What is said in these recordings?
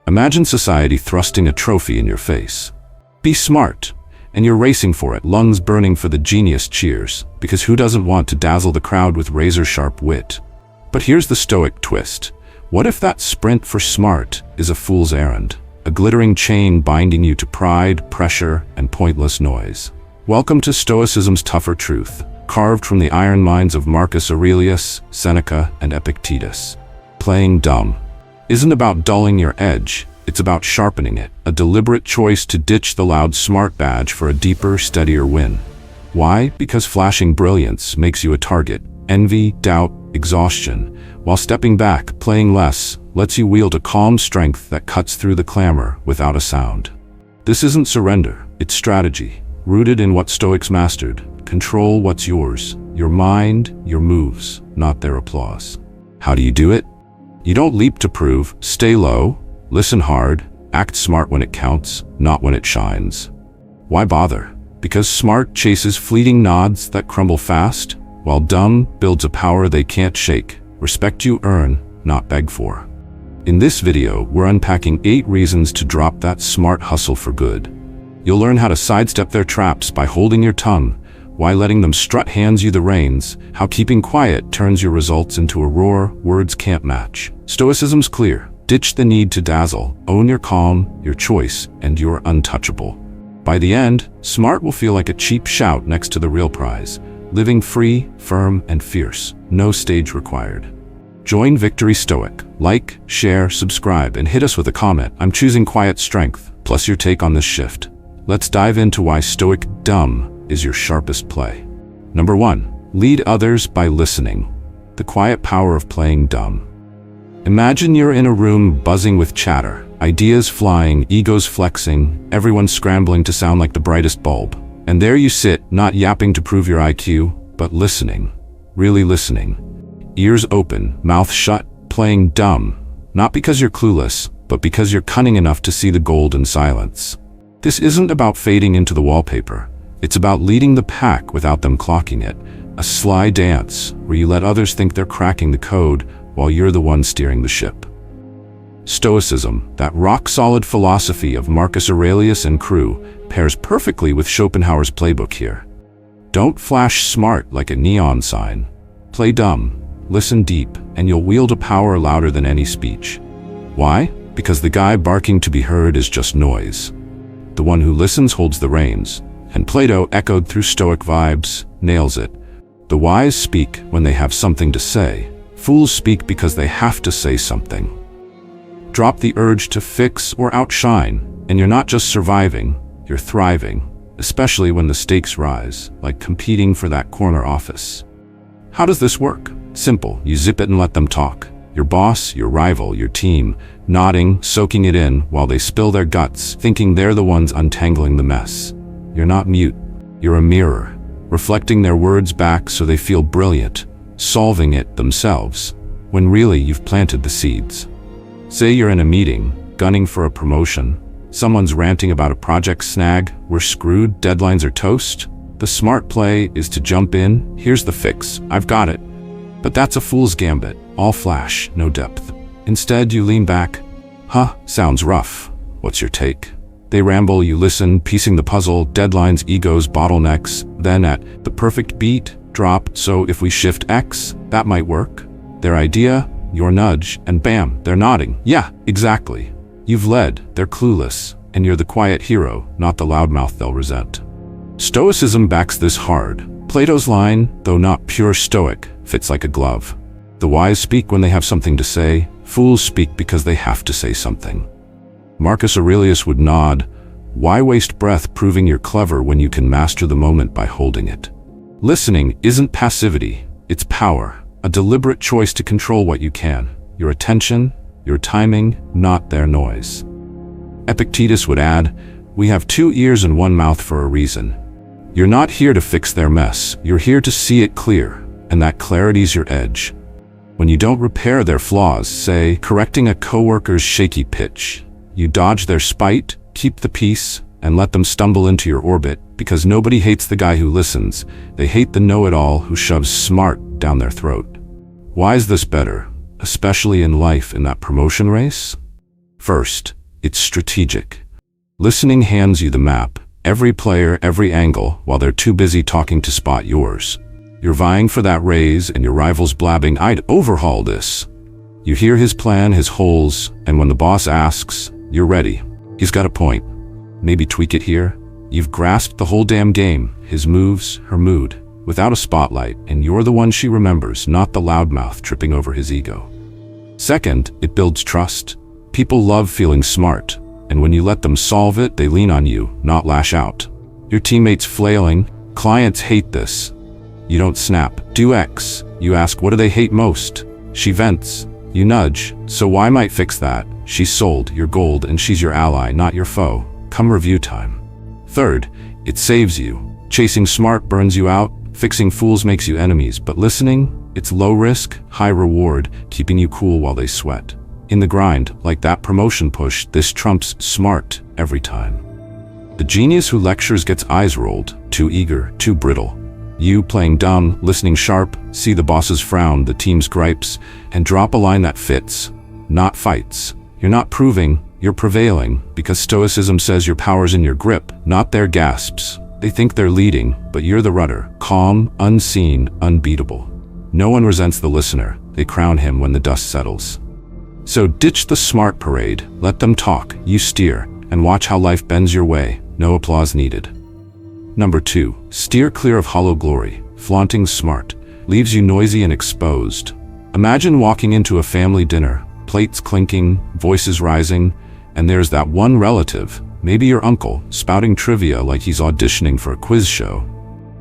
Imagine society thrusting a trophy in your face. Be smart, and you're racing for it, lungs burning for the genius cheers, because who doesn't want to dazzle the crowd with razor-sharp wit? But here's the Stoic twist. What if that sprint for smart is a fool's errand? A glittering chain binding you to pride, pressure, and pointless noise. Welcome to Stoicism's tougher truth, carved from the iron minds of Marcus Aurelius, Seneca, and Epictetus. Playing dumb isn't about dulling your edge, it's about sharpening it, a deliberate choice to ditch the loud smart badge for a deeper, steadier win. Why? Because flashing brilliance makes you a target. Envy, doubt, exhaustion. While stepping back, playing less, lets you wield a calm strength that cuts through the clamor without a sound. This isn't surrender, it's strategy, rooted in what Stoics mastered. Control what's yours, your mind, your moves, not their applause. How do you do it? You don't leap to prove, stay low, listen hard, act smart when it counts, not when it shines. Why bother? Because smart chases fleeting nods that crumble fast, while dumb builds a power they can't shake. Respect you earn, not beg for. In this video, we're unpacking 8 reasons to drop that smart hustle for good. You'll learn how to sidestep their traps by holding your tongue, why letting them strut hands you the reins, how keeping quiet turns your results into a roar words can't match. Stoicism's clear. Ditch the need to dazzle, own your calm, your choice, and you're untouchable. By the end, smart will feel like a cheap shout next to the real prize. Living free, firm, and fierce. No stage required. Join Victory Stoic. Like, share, subscribe, and hit us with a comment. I'm choosing quiet strength, plus your take on this shift. Let's dive into why Stoic dumb is your sharpest play. Number 1. Lead others by listening. The quiet power of playing dumb. Imagine you're in a room buzzing with chatter, ideas flying, egos flexing, everyone scrambling to sound like the brightest bulb. And there you sit, not yapping to prove your IQ, but listening. Really listening. Ears open, mouth shut, playing dumb. Not because you're clueless, but because you're cunning enough to see the gold in silence. This isn't about fading into the wallpaper. It's about leading the pack without them clocking it. A sly dance where you let others think they're cracking the code while you're the one steering the ship. Stoicism, that rock-solid philosophy of Marcus Aurelius and crew, pairs perfectly with Schopenhauer's playbook here. Don't flash smart like a neon sign. Play dumb, listen deep, and you'll wield a power louder than any speech. Why? Because the guy barking to be heard is just noise. The one who listens holds the reins. And Plato, echoed through Stoic vibes, nails it. The wise speak when they have something to say. Fools speak because they have to say something. Drop the urge to fix or outshine, and you're not just surviving, you're thriving, especially when the stakes rise, like competing for that corner office. How does this work? Simple, you zip it and let them talk. Your boss, your rival, your team, nodding, soaking it in while they spill their guts, thinking they're the ones untangling the mess. You're not mute, you're a mirror, reflecting their words back so they feel brilliant, solving it themselves, when really you've planted the seeds. Say you're in a meeting, gunning for a promotion, someone's ranting about a project snag, we're screwed, deadlines are toast. The smart play is to jump in, here's the fix, I've got it. But that's a fool's gambit, all flash, no depth. Instead you lean back, sounds rough, what's your take? They ramble, you listen, piecing the puzzle, deadlines, egos, bottlenecks, then at the perfect beat, drop, so if we shift X, that might work. Their idea, your nudge, and bam, they're nodding. Yeah, exactly. You've led, they're clueless, and you're the quiet hero, not the loudmouth they'll resent. Stoicism backs this hard. Plato's line, though not pure Stoic, fits like a glove. The wise speak when they have something to say, fools speak because they have to say something. Marcus Aurelius would nod, why waste breath proving you're clever when you can master the moment by holding it? Listening isn't passivity, it's power, a deliberate choice to control what you can, your attention, your timing, not their noise. Epictetus would add, we have 2 ears and 1 mouth for a reason. You're not here to fix their mess, you're here to see it clear, and that clarity's your edge. When you don't repair their flaws, say, correcting a coworker's shaky pitch, you dodge their spite, keep the peace, and let them stumble into your orbit, because nobody hates the guy who listens, they hate the know-it-all who shoves smart down their throat. Why is this better, especially in life in that promotion race? First, it's strategic. Listening hands you the map, every player, every angle, while they're too busy talking to spot yours. You're vying for that raise and your rival's blabbing, "I'd overhaul this." You hear his plan, his holes, and when the boss asks, you're ready. He's got a point. Maybe tweak it here. You've grasped the whole damn game, his moves, her mood, without a spotlight, and you're the one she remembers, not the loudmouth tripping over his ego. Second, it builds trust. People love feeling smart, and when you let them solve it, they lean on you, not lash out. Your teammates flailing, clients hate this. You don't snap, "Do X." You ask, "What do they hate most?" She vents. You nudge, "So why might fix that?" She's sold, you're gold, and she's your ally, not your foe. Come review time. Third, it saves you. Chasing smart burns you out, fixing fools makes you enemies, but listening, it's low risk, high reward, keeping you cool while they sweat. In the grind, like that promotion push, this trumps smart every time. The genius who lectures gets eyes rolled, too eager, too brittle. You, playing dumb, listening sharp, see the boss's frown, the team's gripes, and drop a line that fits. Not fights. You're not proving, you're prevailing, because Stoicism says your power's in your grip, not their gasps. They think they're leading, but you're the rudder, calm, unseen, unbeatable. No one resents the listener, they crown him when the dust settles. So ditch the smart parade, let them talk, you steer, and watch how life bends your way, no applause needed. Number 2, steer clear of hollow glory. Flaunting smart leaves you noisy and exposed. Imagine walking into a family dinner, plates clinking, voices rising, and there's that one relative, maybe your uncle, spouting trivia like he's auditioning for a quiz show.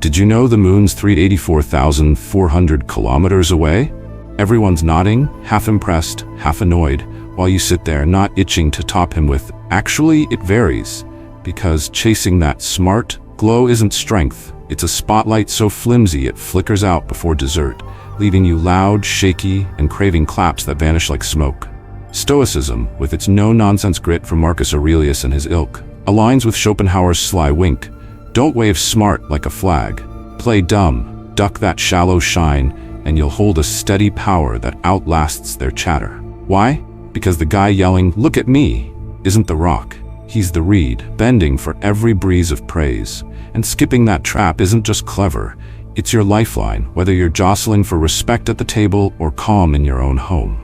Did you know the moon's 384,400 kilometers away? Everyone's nodding, half impressed, half annoyed, while you sit there not itching to top him with, "Actually, it varies," because chasing that smart glow isn't strength, it's a spotlight so flimsy it flickers out before dessert, leaving you loud, shaky, and craving claps that vanish like smoke. Stoicism, with its no-nonsense grit from Marcus Aurelius and his ilk, aligns with Schopenhauer's sly wink. Don't wave smart like a flag. Play dumb, duck that shallow shine, and you'll hold a steady power that outlasts their chatter. Why? Because the guy yelling, "Look at me," isn't the rock. He's the reed, bending for every breeze of praise. And skipping that trap isn't just clever, it's your lifeline, whether you're jostling for respect at the table or calm in your own home.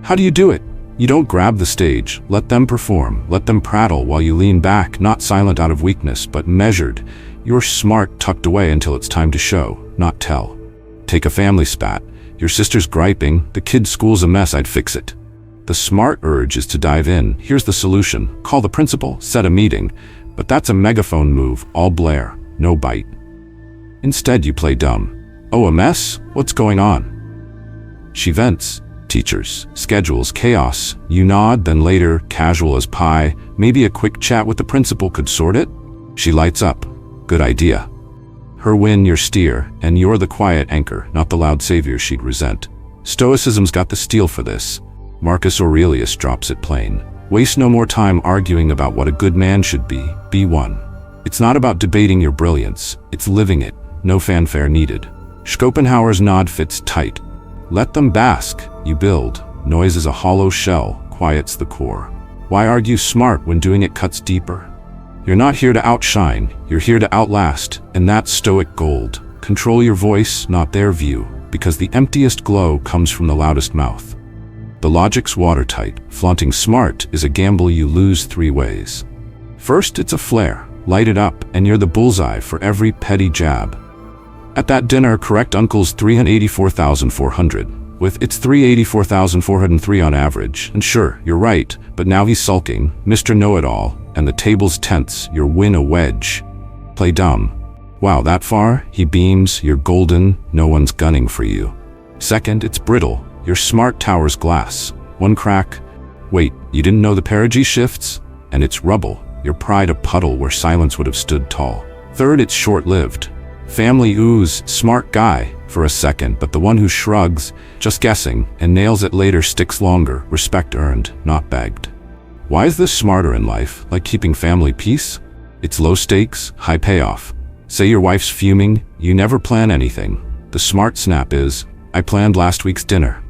How do you do it? You don't grab the stage, let them perform, let them prattle while you lean back, not silent out of weakness, but measured. You're smart tucked away until it's time to show, not tell. Take a family spat. Your sister's griping, the kid's school's a mess, "I'd fix it." The smart urge is to dive in. Here's the solution. Call the principal, set a meeting. But that's a megaphone move, all blare, no bite. Instead, you play dumb. "Oh, a mess? What's going on?" She vents. Teachers, schedules, chaos. You nod, then later, casual as pie, maybe a quick chat with the principal could sort it? She lights up. Good idea. Her win, your steer, and you're the quiet anchor, not the loud savior she'd resent. Stoicism's got the steel for this. Marcus Aurelius drops it plain. Waste no more time arguing about what a good man should be one. It's not about debating your brilliance, it's living it, no fanfare needed. Schopenhauer's nod fits tight. Let them bask, you build. Noise is a hollow shell, quiet's the core. Why argue smart when doing it cuts deeper? You're not here to outshine, you're here to outlast, and that's Stoic gold. Control your voice, not their view, because the emptiest glow comes from the loudest mouth. The logic's watertight. Flaunting smart is a gamble you lose 3 ways. First, it's a flare. Light it up, and you're the bullseye for every petty jab. At that dinner, correct uncle's 384,400, with its 384,403 on average. And sure, you're right, but now he's sulking, Mr. Know-It-All, and the table's tense, your win a wedge. Play dumb. Wow, that far? He beams, you're golden, no one's gunning for you. Second, it's brittle. Your smart tower's glass. One crack. Wait, you didn't know the perigee shifts? And it's rubble. Your pride a puddle where silence would have stood tall. Third, it's short-lived. Family ooze, smart guy, for a second, but the one who shrugs, just guessing, and nails it later sticks longer, respect earned, not begged. Why is this smarter in life, like keeping family peace? It's low stakes, high payoff. Say your wife's fuming, you never plan anything. The smart snap is, I planned last week's dinner.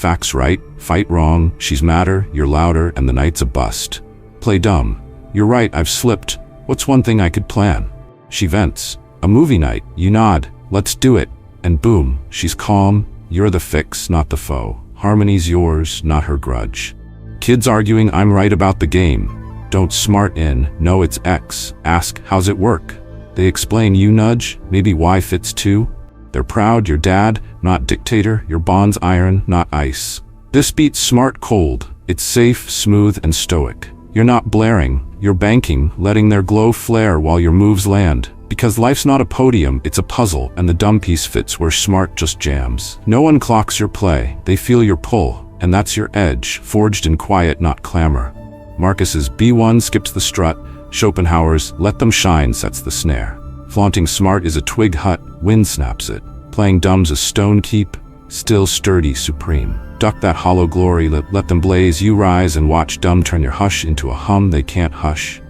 Facts right, fight wrong, she's madder, you're louder, and the night's a bust. Play dumb. You're right, I've slipped. What's one thing I could plan? She vents. A movie night. You nod. Let's do it. And boom, she's calm. You're the fix, not the foe. Harmony's yours, not her grudge. Kids arguing I'm right about the game. Don't smart in. No, it's X. Ask, how's it work? They explain, you nudge. Maybe Y fits too. They're proud, you're dad, not dictator. Your bond's iron, not ice. This beats smart cold. It's safe, smooth, and stoic. You're not blaring. You're banking, letting their glow flare while your moves land. Because life's not a podium, it's a puzzle, and the dumb piece fits where smart just jams. No one clocks your play. They feel your pull, and that's your edge, forged in quiet, not clamor. Marcus's B1 skips the strut. Schopenhauer's let them shine sets the snare. Flaunting smart is a twig hut, wind snaps it. Playing dumb's a stone keep, still sturdy, supreme. Duck that hollow glory, let them blaze, you rise and watch dumb turn your hush into a hum they can't hush.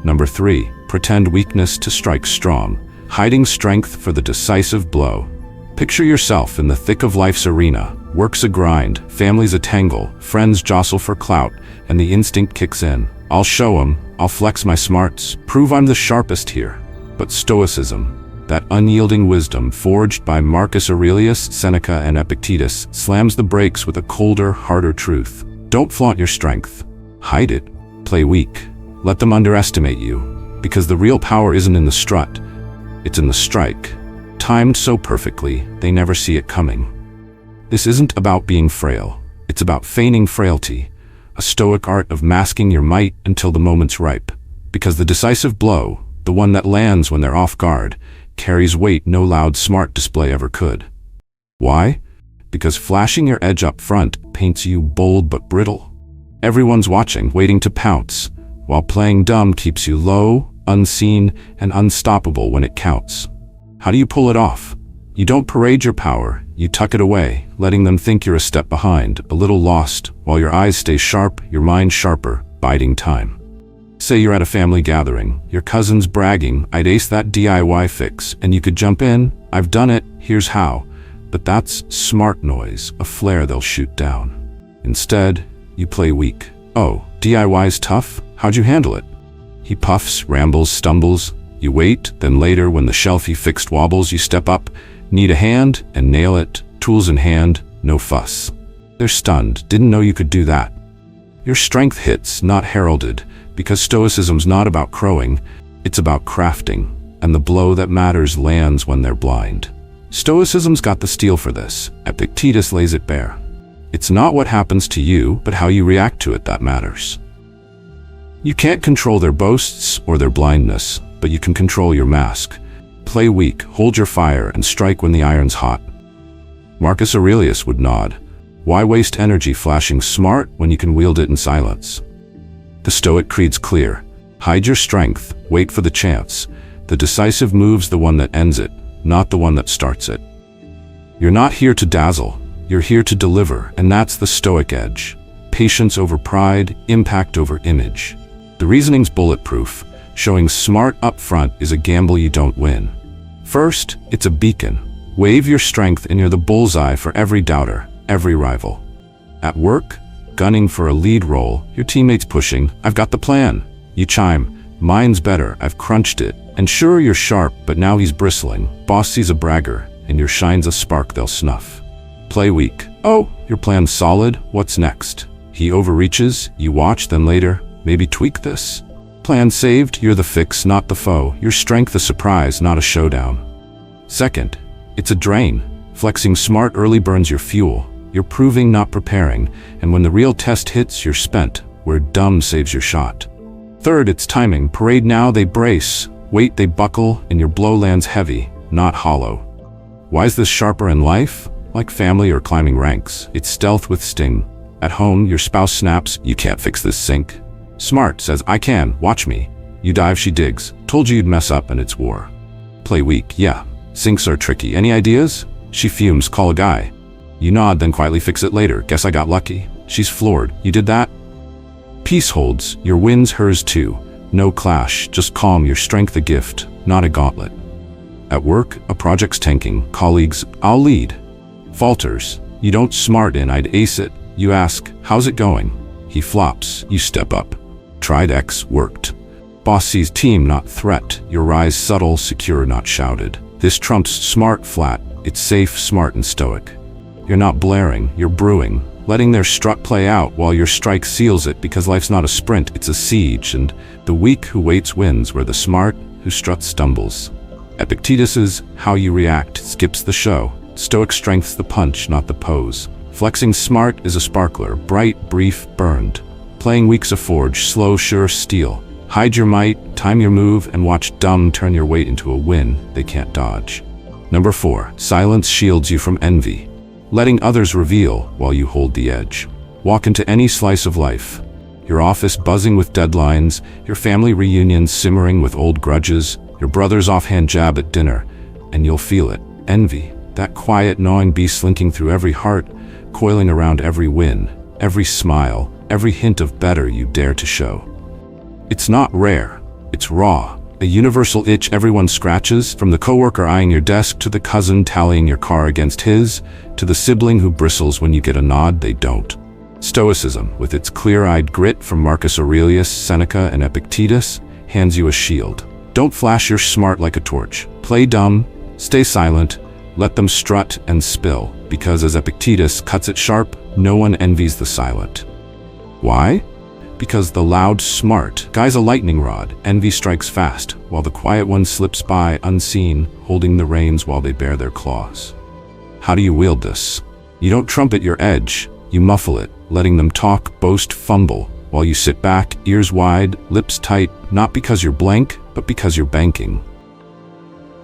Number 3, pretend weakness to strike strong, hiding strength for the decisive blow. Picture yourself in the thick of life's arena. Work's a grind, family's a tangle, friends jostle for clout, and the instinct kicks in. I'll show 'em, I'll flex my smarts, prove I'm the sharpest here. But Stoicism, that unyielding wisdom forged by Marcus Aurelius, Seneca, and Epictetus, slams the brakes with a colder, harder truth. Don't flaunt your strength. Hide it. Play weak. Let them underestimate you. Because the real power isn't in the strut. It's in the strike. Timed so perfectly, they never see it coming. This isn't about being frail. It's about feigning frailty. A stoic art of masking your might until the moment's ripe. Because the decisive blow, the one that lands when they're off guard, carries weight no loud smart display ever could. Why? Because flashing your edge up front paints you bold but brittle. Everyone's watching, waiting to pounce, while playing dumb keeps you low, unseen, and unstoppable when it counts. How do you pull it off? You don't parade your power, you tuck it away, letting them think you're a step behind, a little lost, while your eyes stay sharp, your mind sharper, biding time. Say you're at a family gathering, your cousin's bragging, I'd ace that DIY fix, and you could jump in, I've done it, here's how. But that's smart noise, a flare they'll shoot down. Instead, you play weak. Oh, DIY's tough? How'd you handle it? He puffs, rambles, stumbles. You wait, then later when the shelf he fixed wobbles, you step up, need a hand, and nail it, tools in hand, no fuss. They're stunned, didn't know you could do that. Your strength hits, not heralded, because Stoicism's not about crowing, it's about crafting, and the blow that matters lands when they're blind. Stoicism's got the steel for this. Epictetus lays it bare. It's not what happens to you, but how you react to it that matters. You can't control their boasts or their blindness, but you can control your mask. Play weak, hold your fire, and strike when the iron's hot. Marcus Aurelius would nod. Why waste energy flashing smart when you can wield it in silence? The Stoic creed's clear. Hide your strength, wait for the chance. The decisive move's the one that ends it, not the one that starts it. You're not here to dazzle, you're here to deliver, and that's the Stoic edge. Patience over pride, impact over image. The reasoning's bulletproof. Showing smart up front is a gamble you don't win. First, it's a beacon. Wave your strength and you're the bullseye for every doubter, every rival. At work, gunning for a lead role, your teammate's pushing, I've got the plan. You chime, mine's better, I've crunched it. And sure, you're sharp, but now he's bristling. Boss sees a bragger, and your shine's a spark they'll snuff. Play weak. Oh, your plan's solid, what's next? He overreaches, you watch, then later, maybe tweak this. Plan saved, you're the fix, not the foe. Your strength a surprise, not a showdown. Second, it's a drain. Flexing smart early burns your fuel. You're proving, not preparing, and when the real test hits, you're spent, where dumb saves your shot. Third, it's timing. Parade now, they brace. Wait, they buckle, and your blow lands heavy, not hollow. Why is this sharper in life? Like family or climbing ranks, it's stealth with sting. At home, your spouse snaps, you can't fix this sink. Smart says, I can, watch me. You dive, she digs. Told you you'd mess up and it's war. Play weak, yeah. Sinks are tricky. Any ideas? She fumes, call a guy. You nod, then quietly fix it later. Guess I got lucky. She's floored. You did that? Peace holds. Your win's hers too. No clash, just calm, your strength a gift, not a gauntlet. At work, a project's tanking. Colleagues, I'll lead. Falters. You don't smart in, I'd ace it. You ask, how's it going? He flops, you step up. Tried X, worked. Boss sees team, not threat. Your rise subtle, secure, not shouted. This trumps smart flat. It's safe, smart, and stoic. You're not blaring, you're brewing, letting their strut play out while your strike seals it, because life's not a sprint, it's a siege, and the weak who waits wins, where the smart who struts stumbles. Epictetus's how you react skips the show. Stoic strength's the punch, not the pose. Flexing smart is a sparkler, bright, brief, burned. Playing weak's a forge, slow, sure, steel. Hide your might, time your move, and watch dumb turn your weight into a win they can't dodge. Number 4, silence shields you from envy. Letting others reveal while you hold the edge. Walk into any slice of life. Your office buzzing with deadlines, your family reunions simmering with old grudges, your brother's offhand jab at dinner, and you'll feel it. Envy, that quiet gnawing beast slinking through every heart, coiling around every win, every smile, every hint of better you dare to show. It's not rare, it's raw. A universal itch everyone scratches, from the coworker eyeing your desk to the cousin tallying your car against his, to the sibling who bristles when you get a nod they don't. Stoicism, with its clear-eyed grit from Marcus Aurelius, Seneca, and Epictetus, hands you a shield. Don't flash your smart like a torch. Play dumb, stay silent, let them strut and spill, because as Epictetus cuts it sharp, no one envies the silent. Why? Because the loud, smart guy's a lightning rod. Envy strikes fast, while the quiet one slips by unseen, holding the reins while they bare their claws. How do you wield this? You don't trumpet your edge, you muffle it, letting them talk, boast, fumble, while you sit back, ears wide, lips tight, not because you're blank, but because you're banking.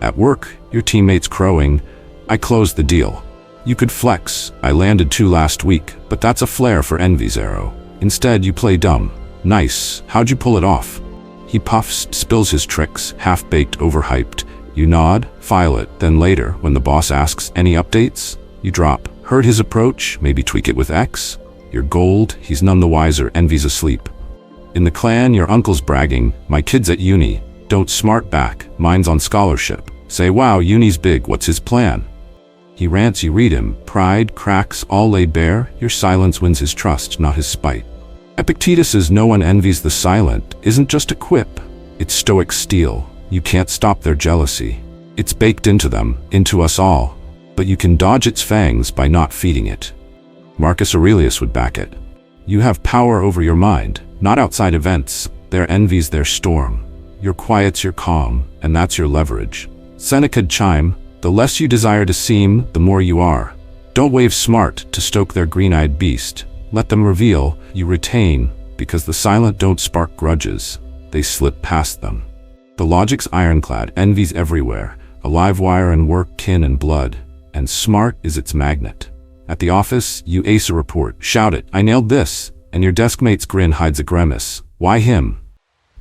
At work, your teammates crowing, I closed the deal. You could flex, I landed 2 last week, but that's a flare for envy's arrow. Instead, you play dumb. Nice, how'd you pull it off? He puffs, spills his tricks, half-baked, overhyped. You nod, file it, then later, when the boss asks, any updates? You drop. Heard his approach, maybe tweak it with X? You're gold, he's none the wiser, envy's asleep. In the clan, your uncle's bragging, my kid's at uni. Don't smart back, mine's on scholarship. Say, wow, uni's big, what's his plan? He rants, you read him, pride, cracks, all laid bare, your silence wins his trust, not his spite. Epictetus's no one envies the silent isn't just a quip, it's stoic steel. You can't stop their jealousy. It's baked into them, into us all, but you can dodge its fangs by not feeding it. Marcus Aurelius would back it. You have power over your mind, not outside events. Their envy's their storm. Your quiet's your calm, and that's your leverage. Seneca'd chime, the less you desire to seem, the more you are. Don't wave smart to stoke their green-eyed beast. Let them reveal, you retain, because the silent don't spark grudges. They slip past them. The logic's ironclad, envy's everywhere, a live wire and work, kin and blood, and smart is its magnet. At the office, you ace a report, shout it, I nailed this, and your desk mate's grin hides a grimace. Why him?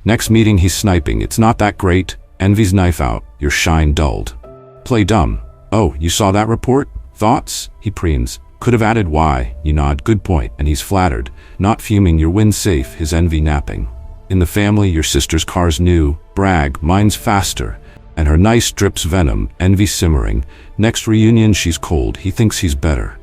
Next meeting he's sniping, it's not that great, envy's knife out, your shine dulled. Play dumb. Oh, you saw that report? Thoughts? He preens. Could have added why. You nod, good point, and he's flattered. Not fuming, your win safe, his envy napping. In the family, your sister's car's new. Brag, mine's faster. And her nice drips venom, envy simmering. Next reunion, she's cold, he thinks he's better.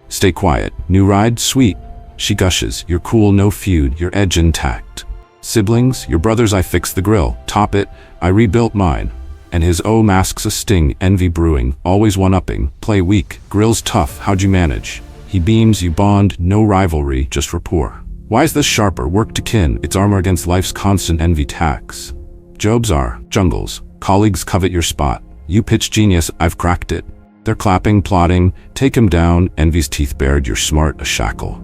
Stay quiet. New ride? Sweet. She gushes, you're cool, no feud, your edge intact. Siblings, your brother's I fixed the grill. Top it, I rebuilt mine. And his O masks a sting, envy brewing, always one-upping, play weak, grill's tough, how'd you manage? He beams, you bond, no rivalry, just rapport. Why's this sharper, work to kin, it's armor against life's constant envy tax. Jobs are, jungles, colleagues covet your spot. You pitch genius, I've cracked it. They're clapping, plotting, take him down, envy's teeth bared, you're smart, a shackle.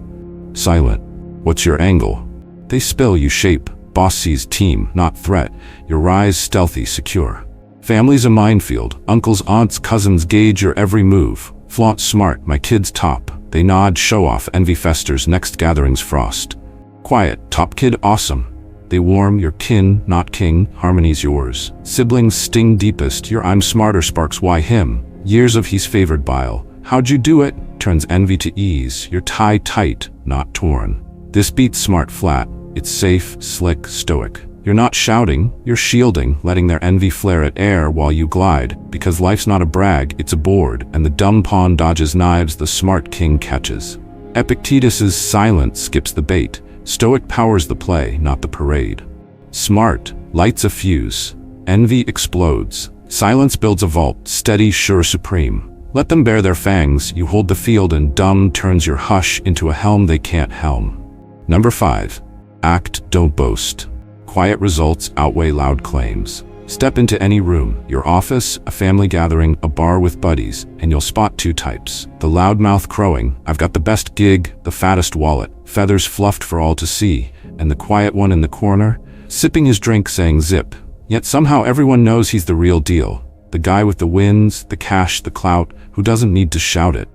Silent, what's your angle? They spill, you shape, boss sees team, not threat, your rise stealthy, secure. Family's a minefield, uncles, aunts, cousins gauge your every move. Flaunt smart, my kid's top. They nod, show off, envy festers, next gathering's frost. Quiet, top kid awesome. They warm, your kin, not king, harmony's yours. Siblings sting deepest, your I'm smarter sparks, why him? Years of he's favored bile. How'd you do it? Turns envy to ease, your tie tight, not torn. This beats smart flat, it's safe, slick, stoic. You're not shouting, you're shielding, letting their envy flare at air while you glide, because life's not a brag, it's a board, and the dumb pawn dodges knives the smart king catches. Epictetus's silence skips the bait. Stoic powers the play, not the parade. Smart lights a fuse. Envy explodes. Silence builds a vault, steady, sure, supreme. Let them bare their fangs, you hold the field, and dumb turns your hush into a helm they can't helm. Number 5. Act, don't boast. Quiet results outweigh loud claims. Step into any room, your office, a family gathering, a bar with buddies, and you'll spot 2 types. The loudmouth crowing, "I've got the best gig, the fattest wallet," feathers fluffed for all to see, and the quiet one in the corner, sipping his drink saying zip. Yet somehow everyone knows he's the real deal. The guy with the wins, the cash, the clout, who doesn't need to shout it.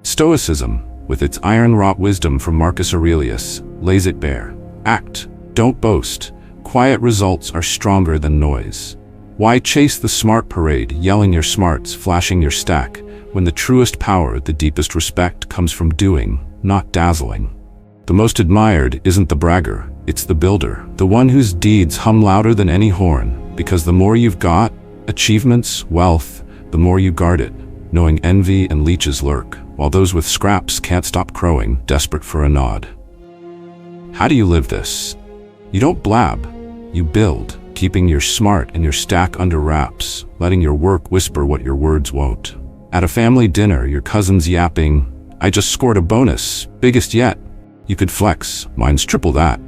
Stoicism, with its iron-wrought wisdom from Marcus Aurelius, lays it bare. Act, don't boast. Quiet results are stronger than noise. Why chase the smart parade, yelling your smarts, flashing your stack, when the truest power, the deepest respect, comes from doing, not dazzling? The most admired isn't the bragger, it's the builder, the one whose deeds hum louder than any horn, because the more you've got, achievements, wealth, the more you guard it, knowing envy and leeches lurk, while those with scraps can't stop crowing, desperate for a nod. How do you live this? You don't blab, you build, keeping your smart and your stack under wraps, letting your work whisper what your words won't. At a family dinner, your cousin's yapping, "I just scored a bonus, biggest yet." You could flex, "Mine's triple that."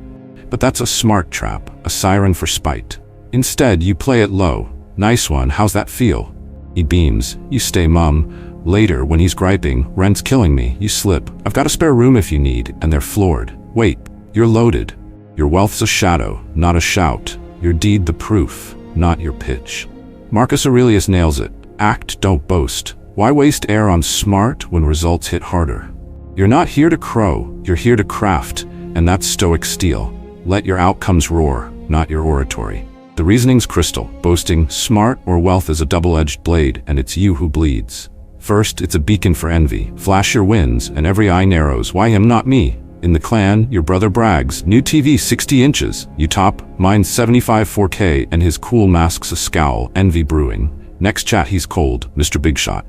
But that's a smart trap, a siren for spite. Instead, you play it low. "Nice one, how's that feel?" He beams, you stay mum. Later, when he's griping, "Rent's killing me," you slip, "I've got a spare room if you need," and they're floored. Wait, you're loaded. Your wealth's a shadow, not a shout. Your deed the proof, not your pitch. Marcus Aurelius nails it. Act, don't boast. Why waste air on smart when results hit harder? You're not here to crow, you're here to craft, and that's Stoic steel. Let your outcomes roar, not your oratory. The reasoning's crystal. Boasting, smart, or wealth is a double-edged blade, and it's you who bleeds. First, it's a beacon for envy. Flash your wins, and every eye narrows. Why him, not me? In the clan, your brother brags. New TV 60 inches. You top, mine's 75 4K, and his cool masks a scowl, envy brewing. Next chat he's cold, Mr. Big Shot.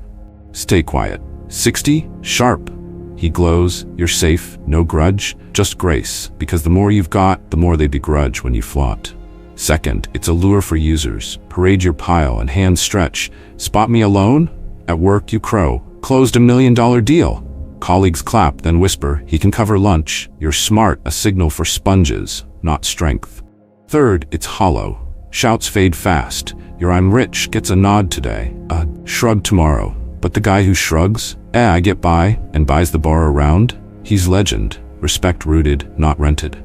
Stay quiet. 60? Sharp. He glows, you're safe, no grudge, just grace, because the more you've got, the more they begrudge when you flaunt. Second, it's a lure for users. Parade your pile and hands stretch. Spot me alone? At work you crow. Closed $1 million deal. Colleagues clap, then whisper, he can cover lunch. You're smart, a signal for sponges, not strength. Third, it's hollow. Shouts fade fast. Your "I'm rich" gets a nod today, a shrug tomorrow. But the guy who shrugs, I get by, and buys the bar around, he's legend, respect rooted, not rented.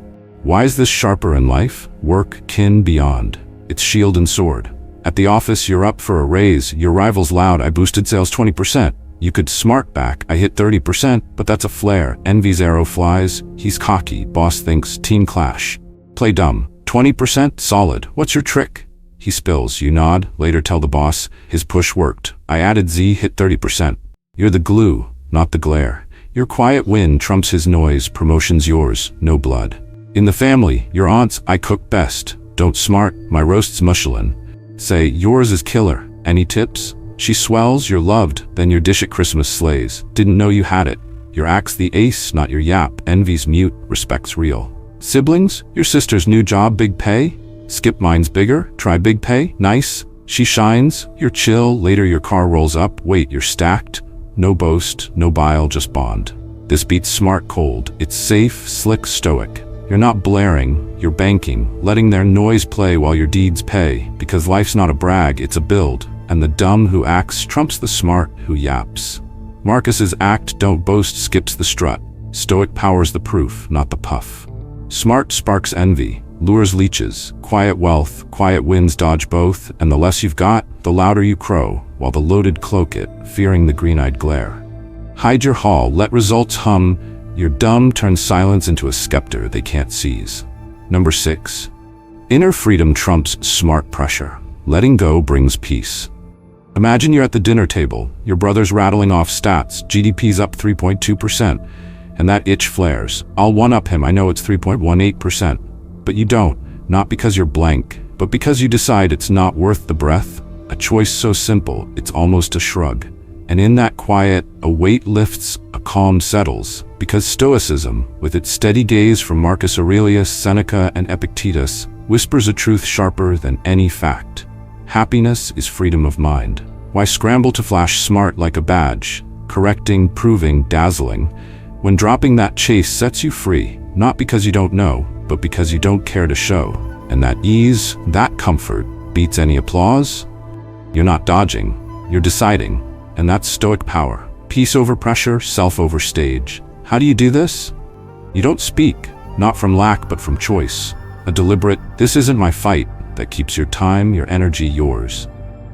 Why is this sharper in life? Work, kin, beyond. It's shield and sword. At the office, you're up for a raise, your rival's loud, "I boosted sales 20%. You could smart back, "I hit 30%, but that's a flare. Envy's arrow flies, he's cocky, boss thinks, team clash. Play dumb, 20%, solid, what's your trick? He spills, you nod, later tell the boss, his push worked. I added Z, hit 30%. You're the glue, not the glare. Your quiet win trumps his noise, promotion's yours, no blood. In the family, your aunt's, "I cook best. Don't smart, my roast's mushellin." Say, yours is killer. Any tips? She swells, you're loved, then your dish at Christmas slays. Didn't know you had it. Your axe the ace, not your yap. Envy's mute, respect's real. Siblings, your sister's new job, big pay? Skip, mine's bigger, try big pay, nice. She shines, you're chill, later your car rolls up, wait, you're stacked. No boast, no bile, just bond. This beats smart cold, it's safe, slick, stoic. You're not blaring, you're banking, letting their noise play while your deeds pay, because life's not a brag, it's a build, and the dumb who acts trumps the smart who yaps. Marcus's act, don't boast, skips the strut. Stoic powers the proof, not the puff. Smart sparks envy, lures leeches, quiet wealth, quiet wins dodge both, and the less you've got, the louder you crow, while the loaded cloak it, fearing the green-eyed glare. Hide your haul, let results hum, your dumb turns silence into a scepter they can't seize. Number 6. Inner freedom trumps smart pressure. Letting go brings peace. Imagine you're at the dinner table, your brother's rattling off stats, GDP's up 3.2%, and that itch flares. I'll one-up him, I know it's 3.18%. But you don't. not because you're blank, but because you decide it's not worth the breath. A choice so simple, it's almost a shrug. And in that quiet, a weight lifts, a calm settles, because Stoicism, with its steady gaze from Marcus Aurelius, Seneca, and Epictetus, whispers a truth sharper than any fact. Happiness is freedom of mind. Why scramble to flash smart like a badge, correcting, proving, dazzling, when dropping that chase sets you free, not because you don't know, but because you don't care to show. And that ease, that comfort, beats any applause. You're not dodging, you're deciding. And that's Stoic power. Peace over pressure, self over stage. How do you do this? You don't speak, not from lack but from choice. A deliberate, this isn't my fight, that keeps your time, your energy, yours.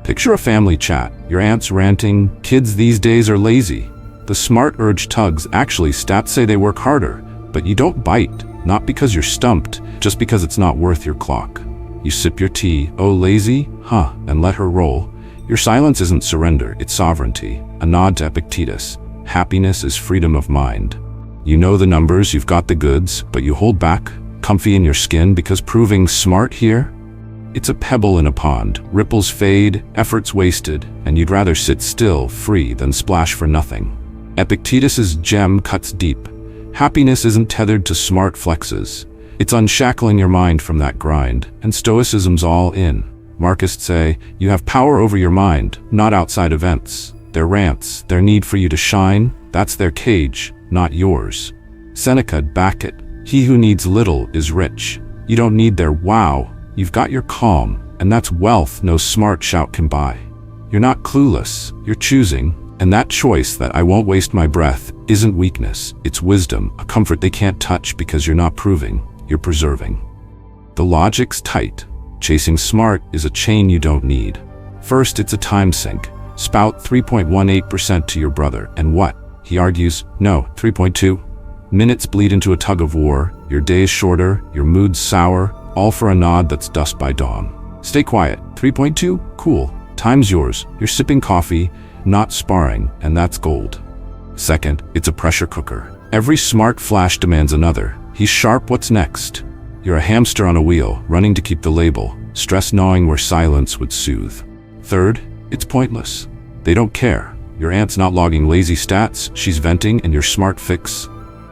Picture a family chat, your aunt's ranting, kids these days are lazy. The smart urge tugs, actually stats say they work harder, but you don't bite, not because you're stumped, just because it's not worth your clock. You sip your tea, oh lazy, huh, and let her roll. Your silence isn't surrender, it's sovereignty. A nod to Epictetus. Happiness is freedom of mind. You know the numbers, you've got the goods, but you hold back, comfy in your skin because proving smart here? It's a pebble in a pond. Ripples fade, efforts wasted, and you'd rather sit still, free, than splash for nothing. Epictetus's gem cuts deep. Happiness isn't tethered to smart flexes. It's unshackling your mind from that grind, and Stoicism's all in. Marcists say, you have power over your mind, not outside events. Their rants, their need for you to shine, that's their cage, not yours. Seneca'd back it. He who needs little is rich. You don't need their wow, you've got your calm, and that's wealth no smart shout can buy. You're not clueless, you're choosing, and that choice that I won't waste my breath isn't weakness, it's wisdom, a comfort they can't touch because you're not proving, you're preserving. The logic's tight. Chasing smart is a chain you don't need. First, it's a time sink. Spout 3.18% to your brother, and what? He argues, no, 3.2. Minutes bleed into a tug of war, your days shorter, your moods sour, all for a nod that's dust by dawn. Stay quiet, 3.2, cool, time's yours, you're sipping coffee, not sparring, and that's gold. Second, it's a pressure cooker. Every smart flash demands another. He's sharp, what's next? You're a hamster on a wheel, running to keep the label, stress gnawing where silence would soothe. Third, it's pointless. They don't care. Your aunt's not logging lazy stats, she's venting, and your smart fix.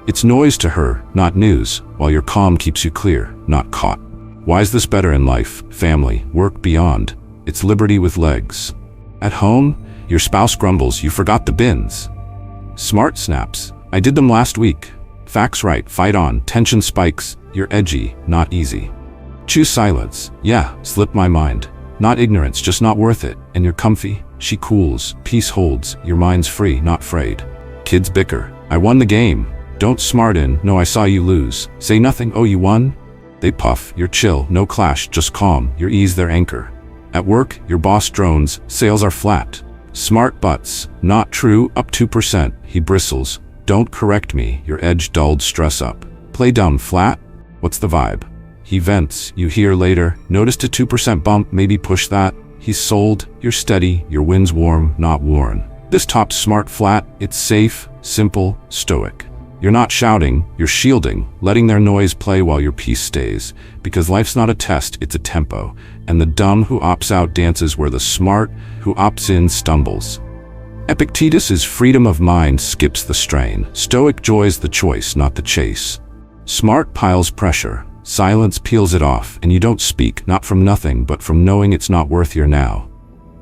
It's noise to her, not news, while your calm keeps you clear, not caught. Why's this better in life, family, work, beyond? It's liberty with legs. At home, your spouse grumbles, you forgot the bins. Smart snaps, I did them last week. Facts right, fight on, tension spikes, you're edgy, not easy. Choose silence, yeah, slip my mind. Not ignorance, just not worth it, and you're comfy, she cools, peace holds, your mind's free, not frayed. Kids bicker, I won the game. Don't smart in, no I saw you lose. Say nothing, oh you won? They puff, you're chill, no clash, just calm, your ease their anchor. At work, your boss drones, sales are flat. Smart butts, not true, up 2%, he bristles. Don't correct me, your edge dulled stress up. Play down flat? What's the vibe? He vents, you hear later, noticed a 2% bump, maybe push that. He's sold, you're steady, your wind's warm, not worn. This top's smart flat, it's safe, simple, stoic. You're not shouting, you're shielding, letting their noise play while your peace stays. Because life's not a test, it's a tempo. And the dumb who opts out dances where the smart who opts in stumbles. Epictetus's freedom of mind skips the strain. Stoic joy's the choice, not the chase. Smart piles pressure. Silence peels it off, and you don't speak, not from nothing, but from knowing it's not worth your now.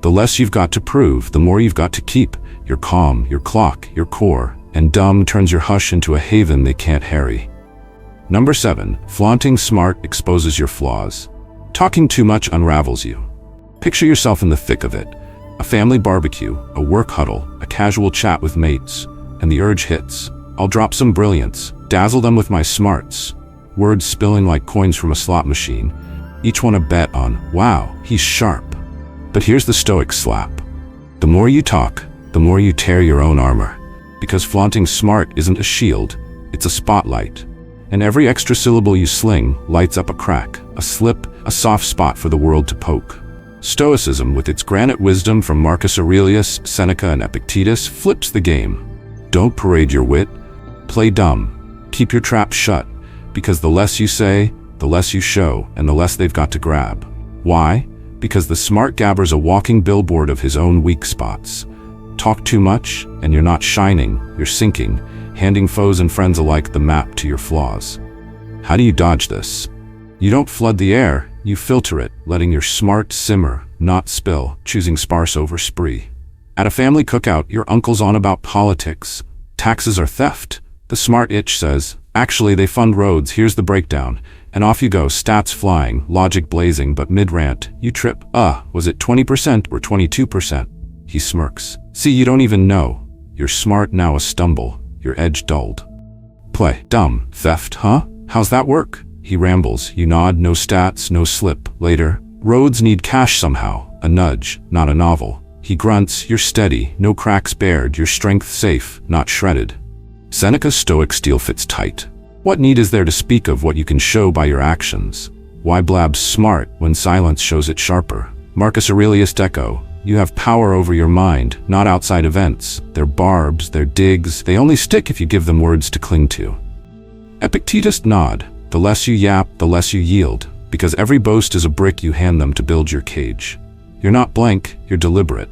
The less you've got to prove, the more you've got to keep. Your calm, your clock, your core, and dumb turns your hush into a haven they can't harry. Number 7, flaunting smart exposes your flaws. Talking too much unravels you. Picture yourself in the thick of it. A family barbecue, a work huddle, a casual chat with mates, and the urge hits. I'll drop some brilliance, dazzle them with my smarts. Words spilling like coins from a slot machine. Each one a bet on, wow, he's sharp. But here's the Stoic slap. The more you talk, the more you tear your own armor. Because flaunting smart isn't a shield, it's a spotlight. And every extra syllable you sling lights up a crack, a slip, a soft spot for the world to poke. Stoicism, with its granite wisdom from Marcus Aurelius, Seneca, and Epictetus, flips the game. Don't parade your wit. Play dumb. Keep your trap shut. Because the less you say, the less you show and the less they've got to grab. Why? Because the smart gabber's a walking billboard of his own weak spots. Talk too much, and you're not shining, you're sinking, handing foes and friends alike the map to your flaws. How do you dodge this? You don't flood the air, you filter it, letting your smart simmer, not spill, choosing sparse over spree. At a family cookout, your uncle's on about politics. Taxes are theft. The smart itch says, actually they fund roads, here's the breakdown. And off you go, stats flying, logic blazing, but mid-rant, you trip. Was it 20% or 22%? He smirks. See, you don't even know. You're smart, now a stumble, your edge dulled. Play. Dumb. Theft, huh? How's that work? He rambles. You nod, no stats, no slip. Later, roads need cash somehow. A nudge, not a novel. He grunts, you're steady, no cracks bared, your strength safe, not shredded. Seneca's Stoic steel fits tight. What need is there to speak of what you can show by your actions? Why blab smart when silence shows it sharper? Marcus Aurelius Deco, you have power over your mind, not outside events. Their barbs, their digs, they only stick if you give them words to cling to. Epictetus nod, the less you yap, the less you yield, because every boast is a brick you hand them to build your cage. You're not blank, you're deliberate.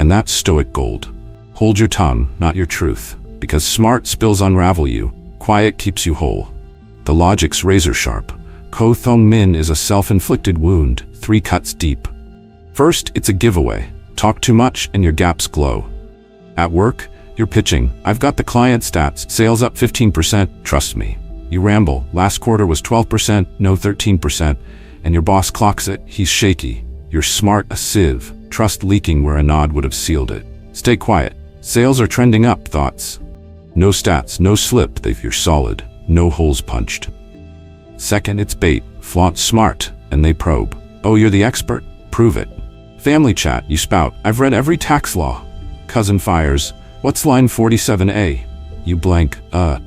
And that's Stoic gold. Hold your tongue, not your truth, because smart spills unravel you, quiet keeps you whole. The logic's razor sharp. Ko Thong Min is a self-inflicted wound, 3 cuts deep. First, it's a giveaway. Talk too much and your gaps glow. At work, you're pitching, I've got the client stats, sales up 15%, trust me. You ramble, last quarter was 12%, no 13%, and your boss clocks it, he's shaky. You're smart, a sieve, trust leaking where a nod would have sealed it. Stay quiet. Sales are trending up, thoughts. No stats, no slip, you're solid, no holes punched. Second, it's bait. Flaunt smart, and they probe. Oh, you're the expert? Prove it. Family chat, you spout, I've read every tax law. Cousin fires, what's line 47A? You blank,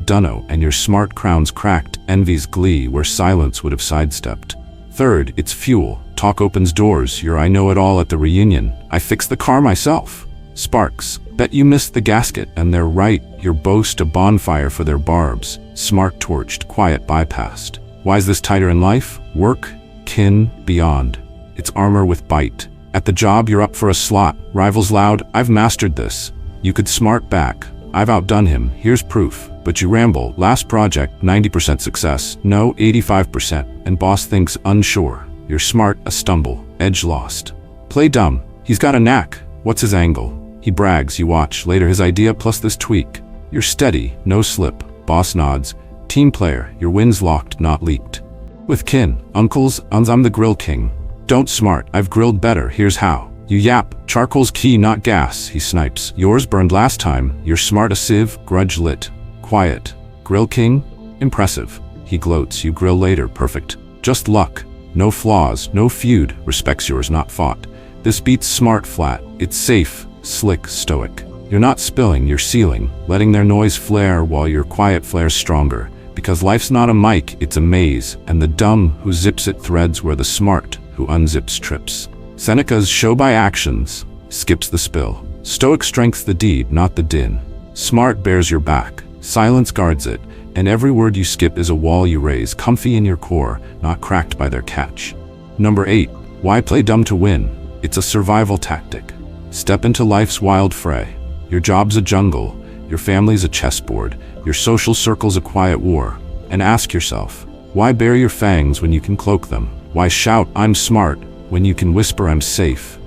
dunno, and your smart crown's cracked, envy's glee where silence would have sidestepped. Third, it's fuel. Talk opens doors, your I know it all at the reunion. I fixed the car myself. Sparks, bet you missed the gasket, and they're right, your boast a bonfire for their barbs. Smart torched, quiet bypassed. Why's this tighter in life? Work, kin, beyond. It's armor with bite. At the job, you're up for a slot. Rivals loud, I've mastered this. You could smart back. I've outdone him, here's proof. But you ramble, last project, 90% success. No, 85%, and boss thinks unsure. You're smart, a stumble, edge lost. Play dumb, he's got a knack. What's his angle? He brags, you watch, later his idea plus this tweak. You're steady, no slip, boss nods. Team player, your win's locked, not leaked. With kin, uncles, I'm the grill king. Don't smart, I've grilled better, here's how. You yap, charcoal's key, not gas, he snipes. Yours burned last time, you're smart, a sieve, grudge lit. Quiet. Grill king? Impressive. He gloats, you grill later, perfect. Just luck. No flaws, no feud, respects yours, not fought. This beats smart flat, it's safe, slick, stoic. You're not spilling, you're sealing, letting their noise flare while your quiet flares stronger. Because life's not a mic, it's a maze, and the dumb who zips it threads where the smart who unzips trips. Seneca's show by actions skips the spill. Stoic strength's the deed, not the din. Smart bears your back, silence guards it, and every word you skip is a wall you raise, comfy in your core, not cracked by their catch. Number 8. Why play dumb to win? It's a survival tactic. Step into life's wild fray. Your job's a jungle, your family's a chessboard, your social circle's a quiet war. And ask yourself, why bare your fangs when you can cloak them? Why shout, I'm smart, when you can whisper, I'm safe,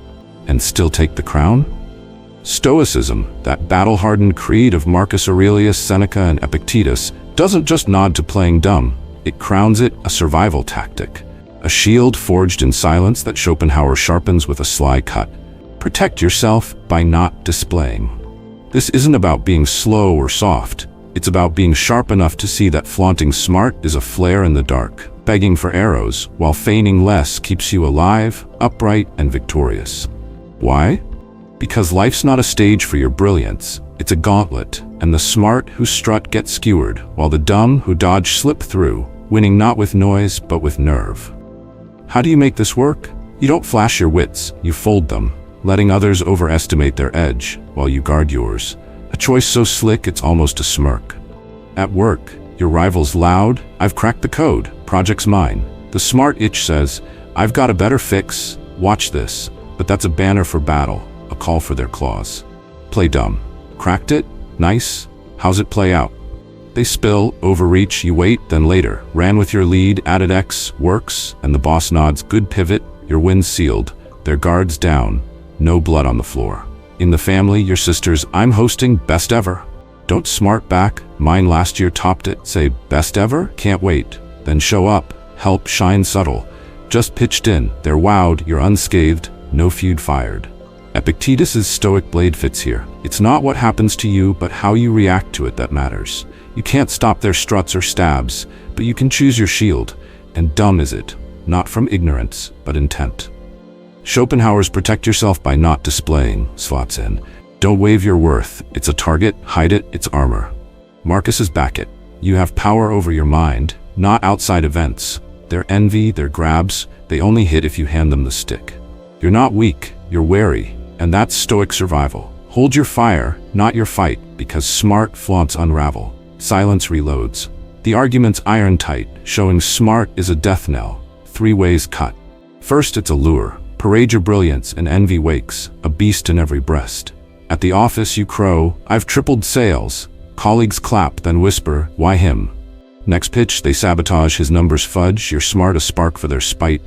and still take the crown? Stoicism, that battle-hardened creed of Marcus Aurelius, Seneca, and Epictetus, doesn't just nod to playing dumb, it crowns it a survival tactic. A shield forged in silence that Schopenhauer sharpens with a sly cut. Protect yourself by not displaying. This isn't about being slow or soft. It's about being sharp enough to see that flaunting smart is a flare in the dark, begging for arrows, while feigning less keeps you alive, upright, and victorious. Why? Because life's not a stage for your brilliance, it's a gauntlet, and the smart who strut get skewered, while the dumb who dodge slip through, winning not with noise but with nerve. How do you make this work? You don't flash your wits, you fold them, letting others overestimate their edge while you guard yours. A choice so slick it's almost a smirk. At work, Your rival's loud, I've cracked the code, project's mine. The smart itch says, I've got a better fix, watch this. But that's a banner for battle, a call for their claws. Play dumb. Cracked it? Nice. How's it play out? They spill, overreach, you wait, then later. Ran with your lead, added X, works, and the boss nods, good pivot, your win's sealed. Their guards down, no blood on the floor. In the family, your sisters, I'm hosting, best ever. Don't smart back, mine last year topped it. Say, best ever? Can't wait. Then show up, help, shine subtle. Just pitched in, they're wowed, you're unscathed, no feud fired. Epictetus's Stoic blade fits here. It's not what happens to you, but how you react to it that matters. You can't stop their struts or stabs, but you can choose your shield. And dumb is it, not from ignorance, but intent. Schopenhauer's protect yourself by not displaying slots in. Don't wave your worth. It's a target, hide it, it's armor. Marcus's back it. You have power over your mind, not outside events. Their envy, their grabs, they only hit if you hand them the stick. You're not weak, you're wary, and that's Stoic survival. Hold your fire, not your fight, because smart flaunts unravel. Silence reloads. The argument's iron tight, showing smart is a death knell. 3 ways cut. First, it's a lure. Parade your brilliance and envy wakes, a beast in every breast. At the office you crow, I've tripled sales. Colleagues clap, then whisper, why him? Next pitch, they sabotage, his numbers fudge, you're smart, a spark for their spite.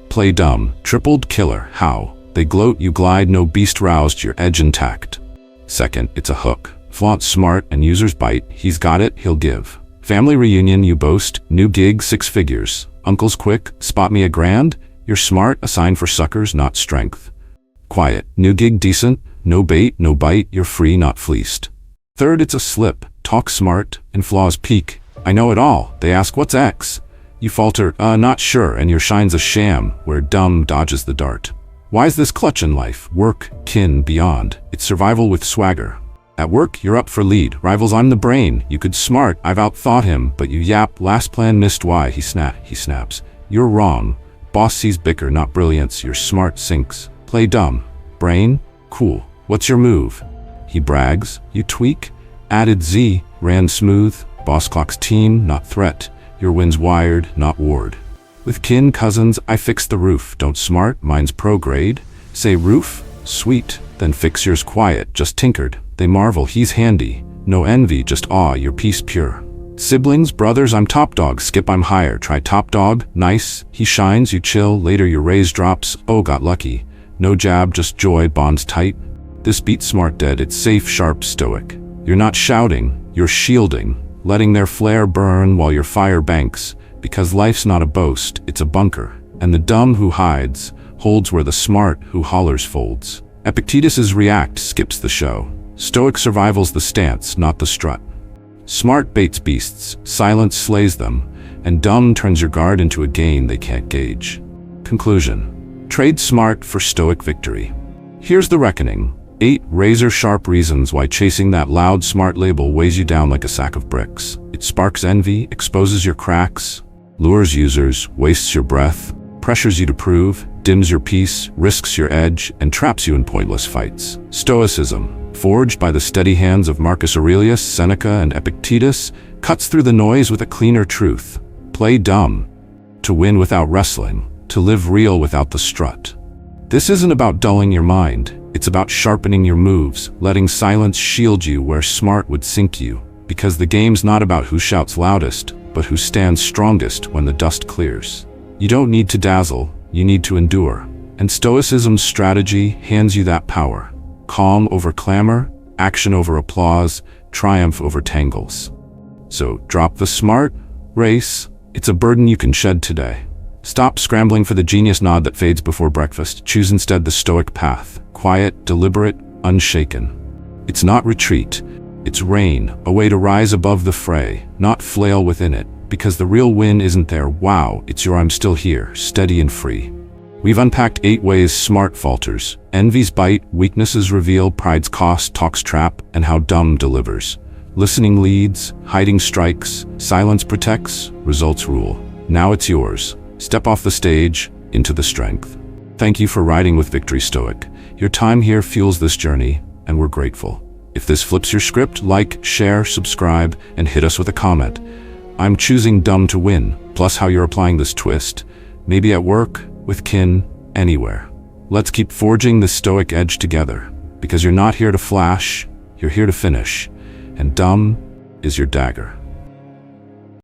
Play dumb, tripled killer, how? They gloat, you glide, no beast roused, your edge intact. Second, it's a hook. Flaunt smart and users bite, he's got it, he'll give. Family reunion, you boast, new gig, 6 figures. Uncle's quick, spot me a grand? You're smart, a sign for suckers, not strength. Quiet, new gig decent, no bait, no bite, you're free, not fleeced. Third, it's a slip, talk smart, and flaws peak. I know it all, they ask what's X? You falter, not sure, and your shine's a sham, where dumb dodges the dart. Why's this clutch in life? Work, kin, beyond. It's survival with swagger. At work, you're up for lead. Rivals, I'm the brain. You could smart, I've outthought him, but you yap, last plan missed, why? He snaps. You're wrong. Boss sees bicker, not brilliance, your smart sinks. Play dumb. Brain? Cool. What's your move? He brags. You tweak? Added Z, ran smooth. Boss clocks team, not threat. Your win's wired, not ward. With kin cousins, I fixed the roof. Don't smart, mine's pro grade. Say roof? Sweet. Then fix yours quiet, just tinkered. They marvel, he's handy. No envy, just awe, your piece pure. Siblings, brothers, I'm top dog. Skip, I'm higher. Try top dog. Nice. He shines, you chill. Later your raise drops. Oh, got lucky. No jab, just joy, bonds tight. This beats smart dead. It's safe, sharp, stoic. You're not shouting, you're shielding. Letting their flare burn while your fire banks. Because life's not a boast, it's a bunker. And the dumb who hides, holds where the smart who hollers folds. Epictetus's react skips the show. Stoic survival's the stance, not the strut. Smart baits beasts, silence slays them, and dumb turns your guard into a gain they can't gauge. Conclusion. Trade smart for stoic victory. Here's the reckoning. 8 razor-sharp reasons why chasing that loud smart label weighs you down like a sack of bricks. It sparks envy, exposes your cracks, lures users, wastes your breath, pressures you to prove, dims your peace, risks your edge, and traps you in pointless fights. Stoicism, forged by the steady hands of Marcus Aurelius, Seneca, and Epictetus, cuts through the noise with a cleaner truth. Play dumb. To win without wrestling. To live real without the strut. This isn't about dulling your mind. It's about sharpening your moves, letting silence shield you where smart would sink you. Because the game's not about who shouts loudest, but who stands strongest when the dust clears. You don't need to dazzle, you need to endure. And Stoicism's strategy hands you that power. Calm over clamor, action over applause, triumph over tangles. So drop the smart, race. It's a burden you can shed today. Stop scrambling for the genius nod that fades before breakfast. Choose instead the stoic path. Quiet, deliberate, unshaken. It's not retreat. It's reign, a way to rise above the fray, not flail within it. Because the real win isn't there. Wow, it's your I'm still here, steady and free. We've unpacked 8 ways smart falters. Envy's bite, weaknesses reveal, pride's cost, talk's trap, and how dumb delivers. Listening leads, hiding strikes, silence protects, results rule. Now it's yours. Step off the stage, into the strength. Thank you for riding with Victory Stoic. Your time here fuels this journey, and we're grateful. If this flips your script, like, share, subscribe, and hit us with a comment. I'm choosing dumb to win, plus how you're applying this twist. Maybe at work, with kin, anywhere. Let's keep forging the Stoic Edge together, because you're not here to flash, you're here to finish, and dumb is your dagger.